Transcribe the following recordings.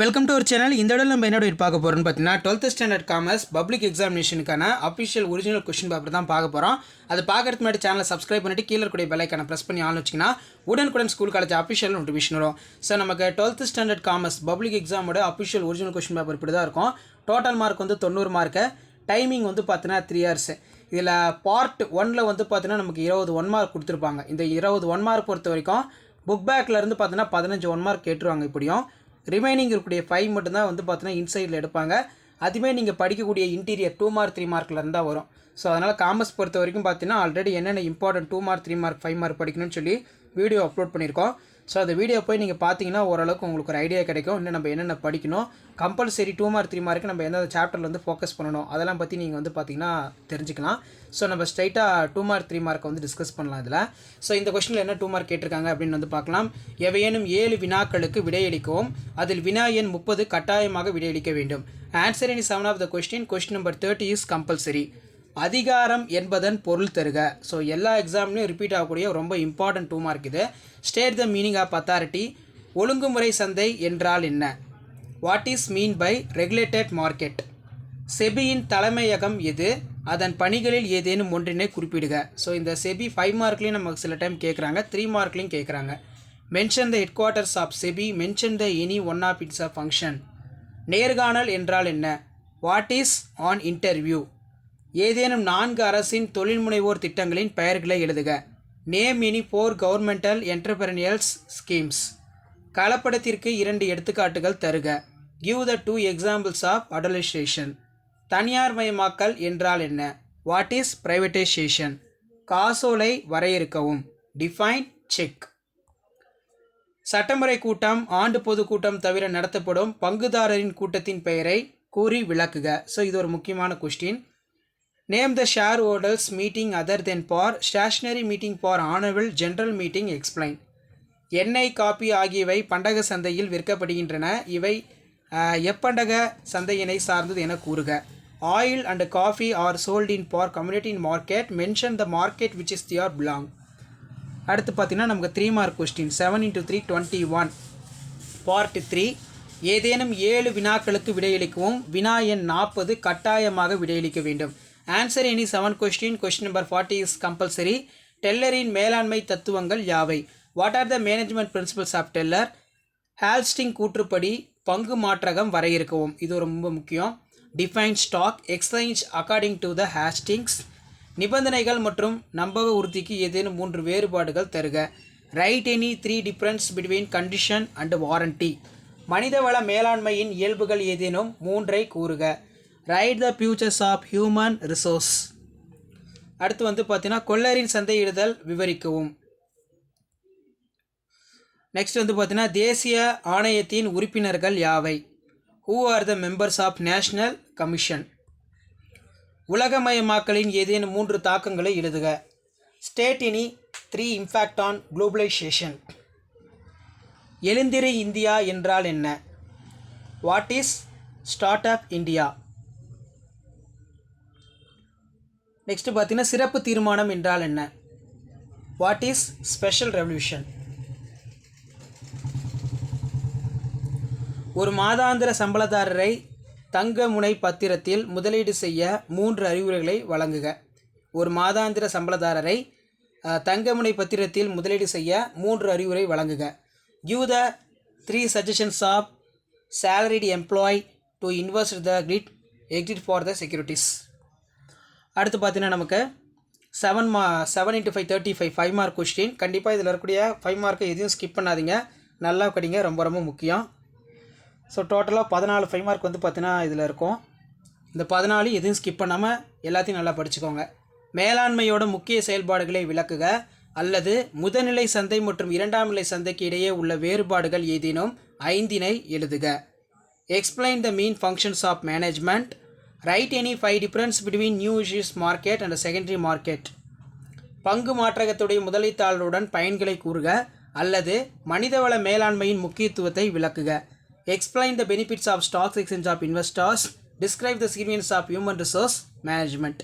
Welcome to our channel. இந்த இடம் நம்ம என்னோட பார்க்க போகிறோம்னு பார்த்தீங்கன்னா 12th ஸ்டாண்டர்ட் காமர்ஸ் பப்ளிக் எக்ஸாமினேஷனுக்கான அஃபிஷியல் ஒரிஜினல் கொஸ்டின் பேப்பர் தான் பார்க்க போகிறோம். அது பார்க்கறதுக்கு முன்னாடி சேனலை சப்ஸ்கிரைப் பண்ணிட்டு கீழே இருக்கக்கூடிய பெல் ஐக்கானை ப்ரெஸ் பண்ணி ஆன் வச்சிங்கன்னா உடனுக்குடன் ஸ்கூல் காலேஜ் அஃபிஷியல் நோட்டிஃபிகேஷன் வரும். ஸோ நமக்கு 12th ஸ்டாண்டர்ட் காமர்ஸ் பப்ளிக் எக்ஸாமோட அஃபிஷியல் ஒரிஜினல் கொஸ்டின் பேப்பர் இப்படி தான் இருக்கும். டோட்டல் மார்க் வந்து 90 மார்க்கு. டைமிங் வந்து பார்த்தீங்கன்னா 3 hours. இதில் பார்ட் 1ல் வந்து பார்த்தீங்கன்னா நமக்கு 20 1 மார்க் கொடுத்துருப்பாங்க. இந்த 20 1 மார்க் பொறுத்த வரைக்கும் புக் பேக்லேருந்து பார்த்தீங்கன்னா 15 1 மார்க் கேட்டுருவாங்க. இப்படியும் ரிமைனிங் இருக்கக்கூடிய 5 மட்டும்தான் வந்து பார்த்தீங்கன்னா இன்சைடில் எடுப்பாங்க. அதுவே நீங்கள் படிக்கக்கூடிய இன்டீரியர் 2 மார்க் 3 மார்க்கில் இருந்தால் வரும். ஸோ அதனால் காமர்ஸ் பொறுத்த வரைக்கும் பார்த்தீங்கன்னா ஆல்ரெடி என்னென்ன இம்பார்ட்டன்ட் 2 மார்க் 3 மார்க் 5 மார்க் படிக்கணும்னு சொல்லி வீடியோ அப்லோட் பண்ணியிருக்கோம். ஸோ அந்த வீடியோ போய் நீங்கள் பார்த்தீங்கன்னா ஓரளவுக்கு உங்களுக்கு ஒரு ஐடியா கிடைக்கும். இன்னும் நம்ம என்னென்ன படிக்கணும், கம்பல்சரி 2 மார்க் 3 மார்க்கு நம்ம எந்தெந்த சாப்டரில் வந்து ஃபோக்கஸ் பண்ணணும், அதெல்லாம் பற்றி நீங்கள் வந்து பார்த்தீங்கன்னா தெரிஞ்சுக்கலாம். ஸோ நம்ம ஸ்ட்ரைட்டாக 2 மார்க் 3 மார்க்கை வந்து டிஸ்கஸ் பண்ணலாம் இதில். ஸோ இந்த கொஸ்டினில் என்ன 2 மார்க் கேட்டிருக்காங்க அப்படின்னு வந்து பார்க்கலாம். எவையேனும் 7 வினாக்களுக்கு விடையளிக்கவும் அதில் வினா எண் 30 கட்டாயமாக விடையளிக்க வேண்டும். Answer in 7 of the question number 30 is compulsory. அதிகாரம் என்பதன் பொருள் தருக. ஸோ எல்லா எக்ஸாம்லையும் ரிப்பீட் ஆகக்கூடிய ரொம்ப இம்பார்ட்டன்ட் 2 மார்க் இது. State the meaning of authority. ஒழுங்குமுறை சந்தை என்றால் என்ன? What is mean by regulated market? செபியின் தலைமையகம் எது? அதன் பணிகளில் ஏதேனும் ஒன்றினை குறிப்பிடுக. ஸோ இந்த செபி 5 மார்க்லேயும் நமக்கு சில டைம் கேட்குறாங்க, 3 மார்க்லேயும் கேட்குறாங்க. Mention the headquarters of SEBI. Mention the any one of its a function. நேர்காணல் என்றால் என்ன? What is an interview? ஏதேனும் 4 அரசின் தொழில் முனைவோர் திட்டங்களின் பெயர்களை எழுதுக. Name any 4 governmental entrepreneurial schemes. கலப்படத்திற்கு 2 எடுத்துக்காட்டுகள் தருக. Give the 2 examples of adulteration. தனியார் மயமாக்கல் என்றால் என்ன? What is privatisation? காசோலை வரையறுக்கவும். Define check. சட்டமுறை கூட்டம் ஆண்டு பொதுக்கூட்டம் தவிர நடத்தப்படும் பங்குதாரரின் கூட்டத்தின் பெயரை கூறி விளக்குக. ஸோ இது ஒரு முக்கியமான question. Name the shareholders meeting other than for stationery meeting for annual general meeting explain. எண்ணெய், காப்பி ஆகியவை பண்டக சந்தையில் விற்கப்படுகின்றன. இவை எப்பண்டக சந்தையினை சார்ந்தது என கூறுக. Oil and coffee are sold in for community market. Mention the market which is their belong. அடுத்து பார்த்தீங்கன்னா நமக்கு 3 மார்க் கொஸ்டின். 7 × 3 21. பார்ட் 3. ஏதேனும் 7 வினாக்களுக்கு விடையளிக்கவும் வினா எண் 40 கட்டாயமாக விடையளிக்க வேண்டும். Answer any 7 question number 40 is compulsory. டெல்லரின் மேலாண்மை தத்துவங்கள் யாவை? What are the management principles of Taylor? ஹால்ஸ்டிங் கூற்றுப்படி பங்கு மாற்றகம் வரையறுக்கவும். இது ரொம்ப முக்கியம். Define stock exchange according to the Hastings. நிபந்தனைகள் மற்றும் நம்பக உறுதிக்கு ஏதேனும் 3 வேறுபாடுகள் தருக. Write any 3 difference between condition and warranty. மனிதவள மேலாண்மையின் இயல்புகள் ஏதேனும் 3ஐ கூறுக. Write the futures of human resource. அடுத்து வந்து பார்த்தீங்கன்னா கொள்ளரின் சந்தையிடுதல் விவரிக்கவும். நெக்ஸ்ட் வந்து பார்த்தீங்கன்னா தேசிய ஆணையத்தின் உறுப்பினர்கள் யாவை? Who are the members of national commission? உலகமயமாக்கலின் ஏதேனும் 3 தாக்கங்களை எழுதுக. State any 3 impact on globalisation. எழுந்திரு இந்தியா என்றால் என்ன? What is start up India? Next பார்த்தீங்கன்னா சிறப்பு தீர்மானம் என்றால் என்ன? What is special revolution? ஒரு மாதாந்திர சம்பளதாரரை தங்க முனை பத்திரத்தில் முதலீடு செய்ய 3 அறிவுரைகளை வழங்குக. ஒரு மாதாந்திர சம்பளதாரரை தங்க முனை பத்திரத்தில் முதலீடு செய்ய 3 அறிவுரை வழங்குக. Give the 3 suggestions of salaried employee to invest the exit for the securities. அடுத்து பார்த்தீங்கன்னா நமக்கு 7 × 5 35 5 மார்க் கொஸ்டின். கண்டிப்பாக இதில் இருக்கக்கூடிய 5 மார்க்கை எதையும் ஸ்கிப் பண்ணாதீங்க, நல்லா படிங்க, ரொம்ப ரொம்ப முக்கியம். ஸோ டோட்டலாக 14 5 மார்க் வந்து பார்த்தீங்கன்னா இதில் இருக்கும். இந்த 14 எதையும் ஸ்கிப் பண்ணாமல் எல்லாத்தையும் நல்லா படிச்சுக்கோங்க. மேலாண்மையோட முக்கிய செயல்பாடுகளை விளக்குக. அல்லது முதல்நிலை சந்தை மற்றும் 2ஆம் நிலை சந்தைக்கு இடையே உள்ள வேறுபாடுகள் ஏதேனும் 5ஐ எழுதுக. Explain the main functions of management. Write any 5 difference between new issues market and secondary market. பங்கு மாற்றகத்துடைய முதலீட்டாளருடன் பயன்களை கூறுக. அல்லது மனிதவள மேலாண்மையின் முக்கியத்துவத்தை விளக்குக. Explain the benefits of stocks exchange of investors. Describe the sequence of human resource management.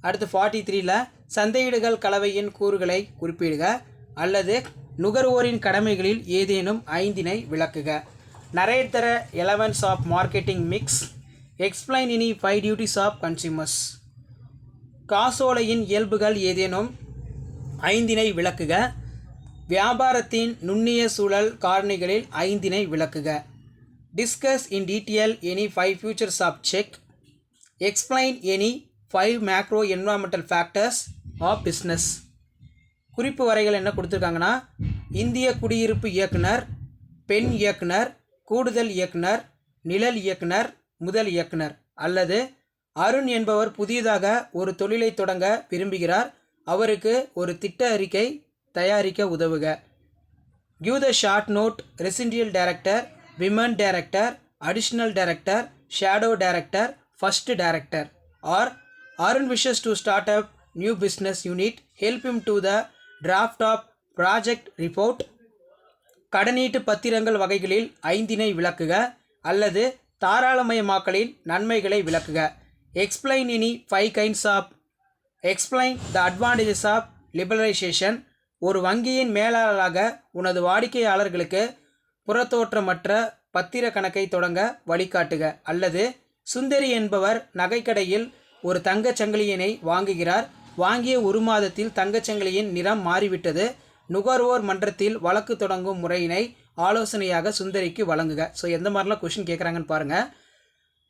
அடுத்து 43ல் சந்தையிடுதல் கலவையின் கூறுகளை குறிப்பிடுக. அல்லது நுகர்வோரின் கடமைகளில் ஏதேனும் 5ஐ விளக்குக. narrate the elements of marketing mix, explain any 5 duties of consumers. காசோலையின் இயல்புகள் ஏதேனும் ஐந்தினை விளக்குக. வியாபாரத்தின் நுண்ணிய சூழல் காரணிகளில் ஐந்தினை விளக்குக. Discuss in detail any 5 features of cheque. Explain any 5 macro environmental factors of business. குறிப்பு வரைகள் என்ன கொடுத்துருக்காங்கன்னா, இந்திய குடியிருப்பு இயக்குனர், பெண் இயக்குனர், கூடுதல் இயக்குனர், நிழல் இயக்குனர், முதல் இயக்குனர். அல்லது அருண் என்பவர் புதியதாக ஒரு தொழிலை தொடங்க விரும்புகிறார், அவருக்கு ஒரு திட்ட அறிக்கை தயாரிக்க உதவுக. Give the short note residential director, women director, additional director, shadow director, first director. R Arun wishes to start up new business unit, help him to the draft of project report. கடனீட்டு பத்திரங்கள் வகைகளில் ஐந்தினை விளக்குக. அல்லது தாராளமயமாக்கலின் நன்மைகளை விளக்குக. Explain any 5 kinds of. Explain the advantages of liberalisation. ஒரு வங்கியின் மேலாளராக உனது வாடிக்கையாளர்களுக்கு புறத்தோற்றமற்ற பத்திர கணக்கை தொடங்க வழிகாட்டுக. அல்லது சுந்தரி என்பவர் நகைக்கடையில் ஒரு தங்கச்சங்கிலியினை வாங்குகிறார், வாங்கிய 1 மாதத்தில் தங்கச்சங்கிலியின் நிறம் மாறிவிட்டது, நுகர்வோர் மன்றத்தில் வழக்கு தொடங்கும் முறையினை ஆலோசனையாக சுந்தரிக்கு வழங்குக. ஸோ எந்த மாதிரிலாம் கொஷின் கேட்குறாங்கன்னு பாருங்கள்.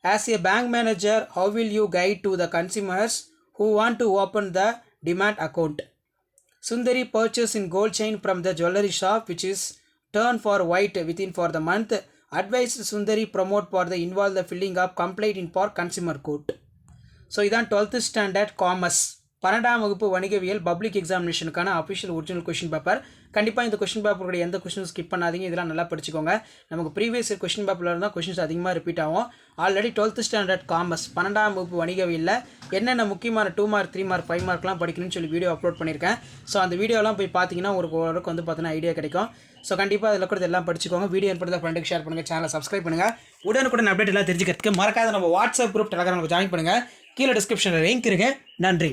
As a bank manager, how will you guide to the consumers who want to open the demand account? Sundari purchased in gold chain from the jewelry shop which is turned for white within for the month. Advised Sundari promote for the involve the filling of complaint in for consumer court. So இதான் 12th standard commerce 12ஆம் வகுப்பு வணிகவியல் public எக்ஸாமினேஷனுக்கான official original question paper. கண்டிப்பாக இந்த question பேப்பருடைய எந்த கொஷினும் skip பண்ணாதீங்க, இதெல்லாம் நல்லா படிச்சுக்கோங்க. நமக்கு ப்ரீவியஸ் இயர் கொஷின் பேப்பரில் இருந்தால் கொஷின்ஸ் அதிகமாக ரிப்பீட் ஆகும். ஆல்ரெடி 12th ஸ்டாண்டர்ட் காமர்ஸ் 12ஆம் வகுப்பு வணிகவியலில் என்னென்ன முக்கியமான 2 மார்க் 3 மார்க் 5 மார்க்லாம் படிக்கணும்னு சொல்லி வீடியோ அப்லோட் பண்ணியிருக்கேன். ஸோ அந்த வீடியோலாம் போய் பார்த்தீங்கன்னா ஒரு ஓரளவுக்கு வந்து பார்த்தீங்கன்னா ஐடியா கிடைக்கும். ஸோ கண்டிப்பாக அதில் கூட எல்லாம் படிச்சுக்கோங்க. வீடியோ ஏற்படுத்த ஃப்ரெண்டுக்கு ஷேர் பண்ணுங்கள், சேனலை சப்ஸ்கிரைப் பண்ணுங்கள். உடனுக்குடன் அப்டேட் எல்லாம் தெரிஞ்சுக்கிறதுக்கு மறக்காத நம்ம வாட்ஸ்அப் குரூப் டெலகிராமில் ஜாயின் பண்ணுங்கள். கீழே டிஸ்கிரிப்ஷனில் லிங்க் இருக்குது. நன்றி.